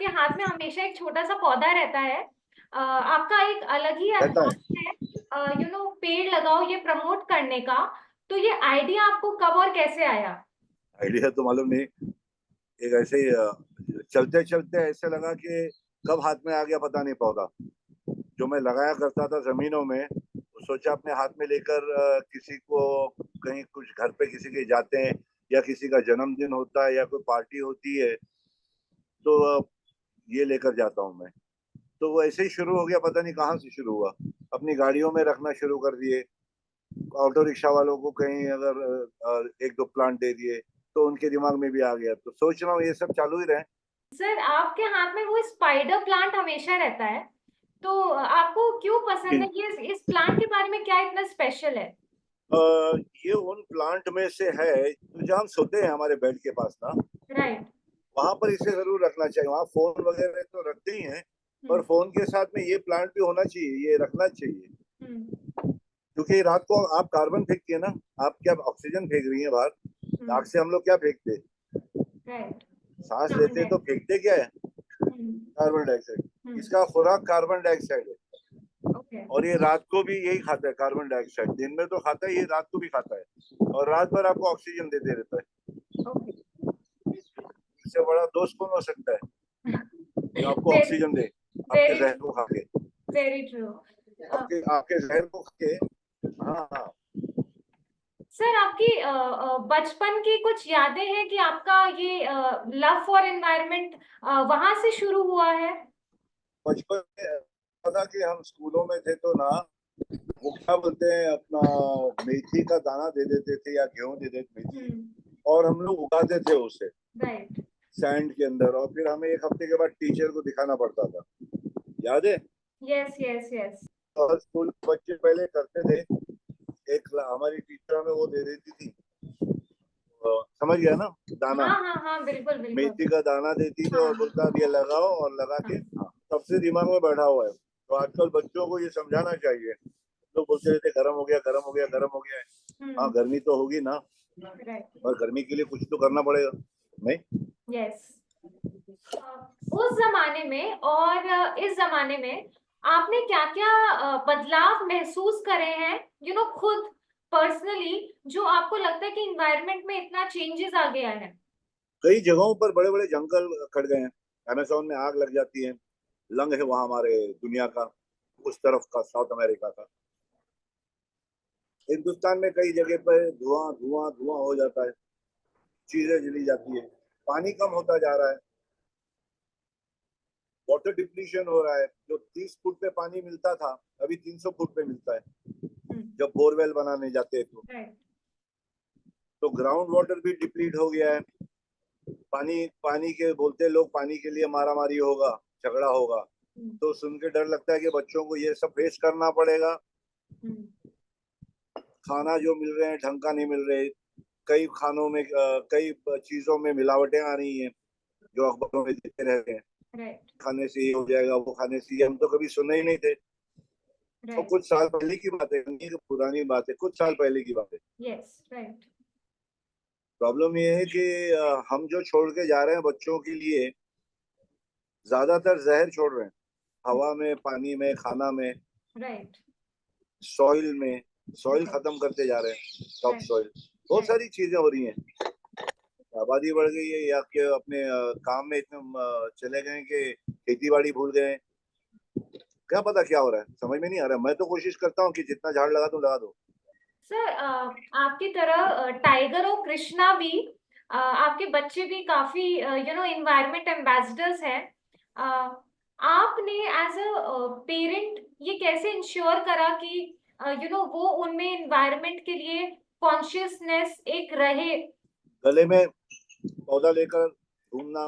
आपके हाथ में हमेशा एक छोटा-सा पौधा रहता है। आपका एक अलग ही रहता अंदाज़ है। है पेड़ लगाओ ये प्रमोट करने का। तो ये आइडिया आपको कब और कैसे आया? आइडिया तो मालूम नहीं, एक ऐसे ही चलते-चलते ऐसे लगा कि कब हाथ में आ गया पता नहीं पौधा। जो मैं लगाया करता था ज़मीनों में, तो सोचा अपने हाथ में लेकर किसी को कहीं कुछ घर पे किसी के जाते हैं या किसी का जन्मदिन होता है या कोई पार्टी होती है, तो ये लेकर जाता हूँ मैं। तो वो ऐसे ही शुरू हो गया, पता नहीं कहाँ से शुरू हुआ। अपनी गाड़ियों में रखना शुरू कर दिए, ऑटो रिक्शा वालों को कहीं अगर 1-2 प्लांट दे दिए, तो उनके दिमाग में भी आ गया। तो सोच रहा हूँ ये सब चालू ही रहे। सर आपके हाथ में वो स्पाइडर प्लांट हमेशा रहता है। तो आपको क्यों पसंद है? ये इस प्लांट के बारे में क्या इतना स्पेशल है? अ, ये उन प्लांट में से है जो जहाँ हम सोते हैं हमारे बेड के पास ना, राइट। वहां पर इसे जरूर रखना चाहिए। वहाँ फोन वगैरह तो रखते ही हैं, पर हुँ, फोन के साथ में ये प्लांट भी होना चाहिए, ये रखना चाहिए। हुँ, क्योंकि रात को आप कार्बन फेंकती है ना, आप क्या ऑक्सीजन फेंक रही है बाहर, हुँ, आग से हम लोग क्या फेंकते, राइट। सांस कार्बन लेते तो डाइऑक्साइड। फेंकते क्या है, हुँ, कार्बन डाइऑक्साइड। हुँ, इसका खुराक कार्बन डाइऑक्साइड है, ओके, और ये रात को भी यही खाता है कार्बन डाइऑक्साइड। दिन में तो खाता है, ये रात को भी खाता है, और रात भर आपको ऑक्सीजन देते रहता है। ओके। इससे बड़ा दोस्त कौन हो सकता है जो आपको वेरी ऑक्सीजन दे, आपके वेरी जहर ट्रू, को खा के, वेरी ट्रू। आपके आपके जहर को खा के। हाँ हाँ। सर आपकी बचपन की कुछ यादें हैं कि आपका ये लव फॉर एनवायरनमेंट वहाँ से शुरू हुआ है? बचपन में पता कि हम स्कूलों में थे तो ना, वो क्या बोलते हैं अपना, मेथी का दाना दे देते थे या गेहूं दे देते हुँ, मेथी, और हम लोग उगाते थे उसे राइट। सैंड के अंदर, और फिर हमें 1 हफ्ते के बाद टीचर को दिखाना पड़ता था। याद है? Yes, yes, yes. और स्कूल के बच्चे पहले करते थे, हमारी टीचर हमें वो दे देती थी, समझ गया ना, दाना, हाँ, हाँ, हाँ, बिल्कुल, बिल्कुल। मेथी का दाना देती थी और हाँ, बोलता अब ये लगाओ, और लगा के, हाँ, हाँ, तब से दिमाग में बैठा हुआ है। तो आजकल बच्चों को ये समझाना चाहिए। लोग बोलते रहते गर्म हो गया, गर्म हो गया, गर्म हो गया है। हाँ, हुँ, गर्मी तो होगी ना, राइट, और गर्मी के लिए कुछ तो करना पड़ेगा, नहीं? यस। उस ज़माने में और इस ज़माने में आपने क्या-क्या बदलाव महसूस करे हैं, खुद पर्सनली जो आपको लगता है कि एनवायरनमेंट में इतना चेंजेस आ गया है? कई जगहों पर बड़े बड़े जंगल कट गए हैं, अमेजोन में आग लग जाती है, लंग है वहां हमारे दुनिया का, उस तरफ का, साउथ अमेरिका का। हिंदुस्तान में कई जगह पर धुआं धुआं धुआं हो जाता है, चीजें जली जाती है, पानी कम होता जा रहा है, वाटर डिप्लीशन हो रहा है। जो 30 फुट पे पानी मिलता था, अभी 300 फुट पे मिलता है, हुँ, जब बोरवेल बनाने जाते हैं राइट, तो ग्राउंड वाटर भी डिप्लीट हो गया है। पानी पानी के बोलते लोग, पानी के लिए मारा मारी होगा, झगड़ा होगा, हुँ, तो सुन के डर लगता है कि बच्चों को ये सब फेस करना पड़ेगा। हुँ, खाना जो मिल रहे हैं ढंग का नहीं मिल रहे, कई खानों में कई चीजों में मिलावटें आ रही हैं, जो अखबारों में देते रहते हैं, राइट, खाने से ये हो जाएगा, वो खाने से ये, हम तो कभी सुने ही नहीं थे। तो राइट, कुछ साल पहले की बात है, नहीं कि पुरानी बात है, कुछ साल पहले की बात है। यस, राइट, प्रॉब्लम ये है कि हम जो छोड़ के जा रहे हैं बच्चों के लिए, ज्यादातर जहर छोड़ रहे हैं, हुँ, हवा में, पानी में, खाना में, राइट, सॉइल में। सॉइल राइट, खत्म करते जा रहे हैं, टॉप राइट, सॉइल। बहुत राइट। सारी चीजें हो रही हैं, आबादी बढ़ गई है, या कि अपने काम में इतने चले गए कि खेती बाड़ी भूल गए। क्या पता क्या हो रहा है, समझ में नहीं आ रहा। मैं तो कोशिश करता हूँ कि जितना झाड़ लगा दूं लगा दो। सर आपकी तरह टाइगर और कृष्णा भी आपके बच्चे भी काफी एनवायरनमेंट एम्बेसडर्स हैं। अ, आपने एज अ पेरेंट ये कैसे इंश्योर करा कि वो उनमें एनवायरनमेंट के लिए कॉन्शियसनेस एक रहे? गले में पौधा लेकर घूमना,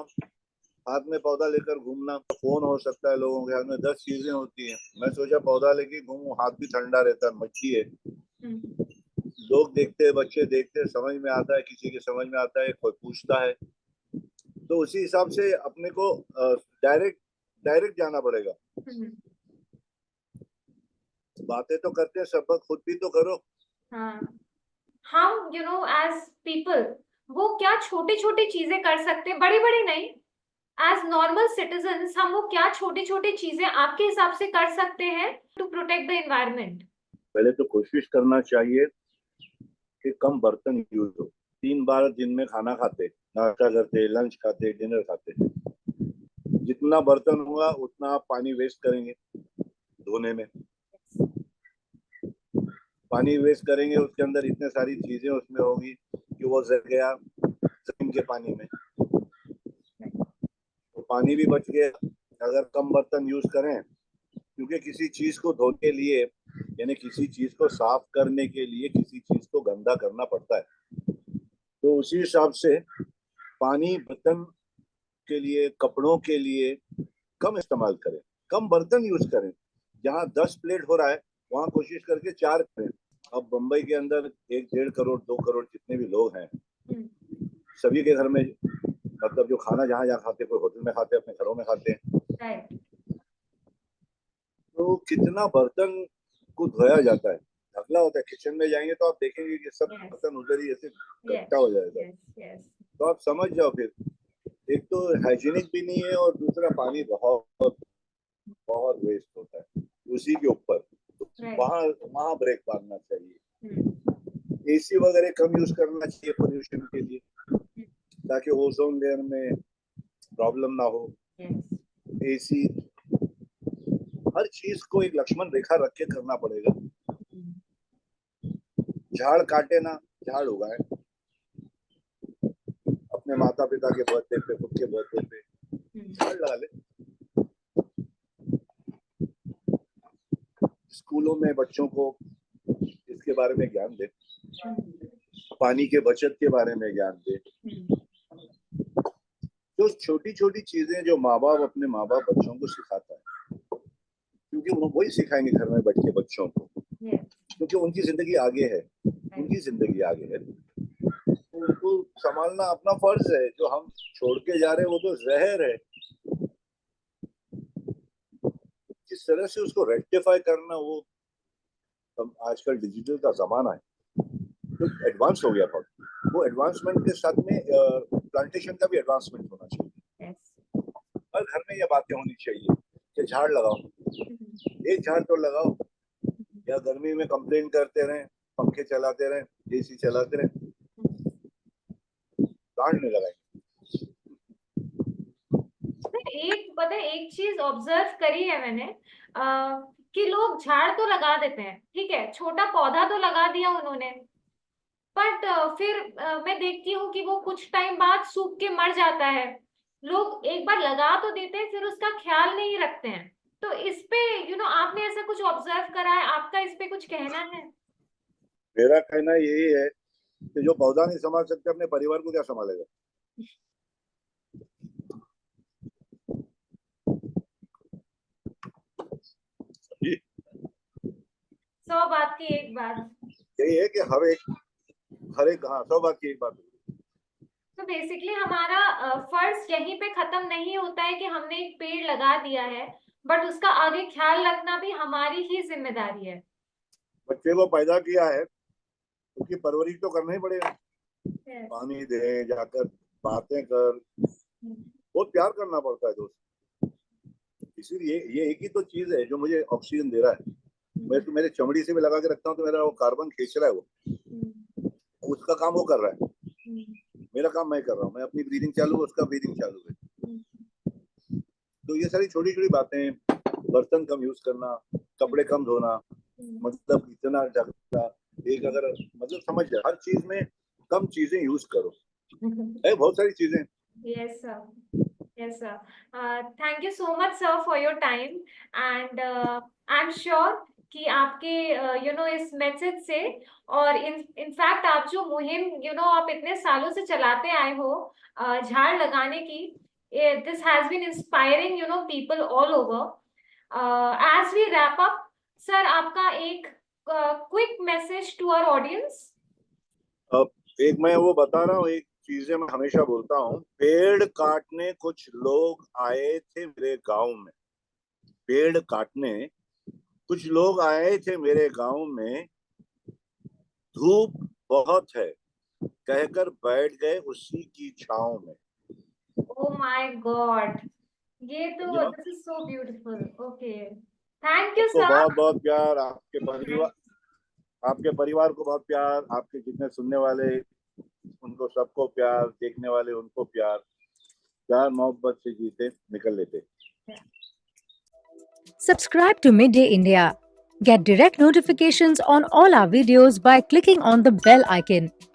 हाथ में पौधा लेकर घूमना, फोन हो सकता है, लोगों के हाथ में 10 चीजें होती हैं, मैं सोचा पौधा लेके घूमूं, हाथ भी ठंडा रहता है, मच्छी है। हम्म, लोग देखते हैं, बच्चे देखते हैं, समझ में आता है, किसी के समझ में आता है, कोई पूछता है, तो उसी हिसाब से अपने को डायरेक्ट डायरेक्ट जाना पड़ेगा। हम्म, बातें तो करते हैं, सबक खुद भी तो करो। हाँ। हम एज पीपल वो क्या छोटी छोटी चीजें कर सकते हैं, बड़ी बड़ी नहीं, एज नॉर्मल सिटीजन्स हम वो क्या छोटी छोटी चीजें आपके हिसाब से कर सकते हैं टू प्रोटेक्ट द एनवायरनमेंट? पहले तो कोशिश करना चाहिए कि कम बर्तन यूज हो। 3 बार दिन में खाना खाते, नाश्ता करते, लंच खाते, डिनर खाते, जितना बर्तन होगा उतना आप पानी वेस्ट करेंगे धोने में। पानी वेस्ट करेंगे, उसके अंदर इतने सारी चीजें उसमें होगी कि वो जल गया जमीन के पानी में, तो पानी भी बच गया। अगर कम बर्तन यूज करें, क्योंकि किसी चीज को धोने के लिए, यानी किसी चीज को साफ करने के लिए किसी चीज को गंदा करना पड़ता है, तो उसी हिसाब से पानी बर्तन के लिए, कपड़ों के लिए कम इस्तेमाल करें, कम बर्तन यूज करें। जहाँ 10 प्लेट हो रहा है वहां कोशिश करके 4 करें। अब बम्बई के अंदर 1-1.5 करोड़ 2 करोड़ जितने भी लोग हैं, सभी के घर में, मतलब जो खाना जहाँ जहाँ खाते, कोई होटल में खाते, अपने घरों में खाते हैं, राइट। तो कितना बर्तन को धोया जाता है, ढकला होता है। किचन में जाएंगे तो आप देखेंगे कि सब यस बर्तन उधर ही ऐसे यस इकट्ठा हो जाएगा। Yes yes. तो आप समझ जाओ फिर, एक तो हाइजीनिक भी नहीं है और दूसरा पानी बहुत बहुत वेस्ट होता है उसी के ऊपर। तो राइट। वहाँ वहाँ ब्रेक मारना चाहिए। एसी वगैरह कम यूज करना चाहिए पोल्यूशन के लिए, ताकि ओजोन लेयर में प्रॉब्लम ना हो। यस। एसी, हर चीज को एक लक्ष्मण रेखा रख के करना पड़ेगा। झाड़ काटे ना, झाड़ उगाए। अपने माता पिता के बर्थडे पे, खुद के बर्थडे पे झाड़ लगा ले। स्कूलों में बच्चों को इसके बारे में ज्ञान दे, पानी के बचत के बारे में ज्ञान दे। जो छोटी छोटी चीजें जो माँ बाप अपने माँ बाप बच्चों को सिखाता है, क्योंकि वो वही सिखाएंगे घर में बैठ के बच्चों को, क्योंकि उनकी जिंदगी आगे है, उनकी जिंदगी आगे है। उनको संभालना अपना फर्ज है। जो हम छोड़ के जा रहे हैं वो तो जहर है। किस तरह से उसको रेक्टिफाई करना, वो आजकल डिजिटल का जमाना है तो एडवांस हो गया बहुत। वो एडवांसमेंट के साथ में प्लांटेशन का भी एडवांसमेंट होना चाहिए। हर घर में ये बातें होनी चाहिए कि झाड़ लगाओ, एक झाड़ तो लगाओ। या गर्मी में कंप्लेन करते रहे, पंखे चलाते रहे, एसी चलाते रहे, प्लांट नहीं लगाए। एक चीज ऑब्जर्व करी है मैंने, कि लोग झाड़ तो लगा देते हैं, ठीक है, छोटा पौधा तो लगा दिया उन्होंने, बट फिर मैं देखती हूँ कि वो कुछ टाइम बाद सूख के मर जाता है। लोग एक बार लगा तो देते हैं, फिर उसका ख्याल नहीं रखते हैं। तो इस पे आपने ऐसा कुछ ऑब्जर्व करा है? आपका इस पे कुछ कहना है? मेरा कहना यही है कि जो पौधा नहीं संभाल सकते अपने परिवार को क्या संभालेगा। सौ बात की एक बात। यही है कि हर एक, हाँ, 100 बात की एक बात। तो बेसिकली हमारा फर्ज यहीं पे खत्म नहीं होता है कि हमने एक पेड़ लगा दिया है, बट उसका आगे ख्याल रखना भी हमारी ही जिम्मेदारी है। बच्चे को पैदा किया है, उसकी परवरिश तो करना ही पड़ेगा। Yes. पानी दे, जाकर बातें कर, बहुत प्यार करना पड़ता है दोस्त। इसीलिए ये एक ही तो चीज है जो मुझे ऑक्सीजन दे रहा है। मैं तो मेरे चमड़ी से भी लगा के रखता हूँ तो मेरा वो कार्बन खींच रहा है, वो उसका काम वो कर रहा है, मेरा काम मैं कर रहा हूँ। मैं अपनी ब्रीदिंग चालू है, उसका ब्रीदिंग चालू है। तो ये सारी छोटी छोटी बातें, बर्तन कम यूज करना, कपड़े कम धोना, मतलब इतना ढकना, एक अगर मतलब समझ जाए, हर चीज में कम चीजें यूज करो। है बहुत सारी चीजें। Yes, sir. Yes, sir. Thank you so much, sir, for your time. And I'm sure कि आपके इस मैसेज से, और इनफैक्ट आप जो मुहिम आप इतने सालों से चलाते आए हो झाड़ लगाने की, this has been inspiring people all over. As we wrap up, sir, आपका एक quick message to our audience. अब एक मैं वो बता रहा हूँ, एक चीजें मैं हमेशा बोलता हूँ। पेड़ काटने कुछ लोग आए थे मेरे गांव में, पेड़ काटने कुछ लोग आए थे मेरे गांव में, धूप बहुत है कहकर बैठ गए उसी की छांव में। Oh my God. ये तो You know, this is so beautiful. Okay. Thank you, सबको sir. बहुत बहुत प्यार, Thank- आपके परिवार को बहुत प्यार, आपके जितने सुनने वाले उनको सबको प्यार, देखने वाले उनको प्यार, प्यार मोहब्बत से जीते निकल लेते। Subscribe to Midday India. Get direct notifications on all our videos by clicking on the bell icon.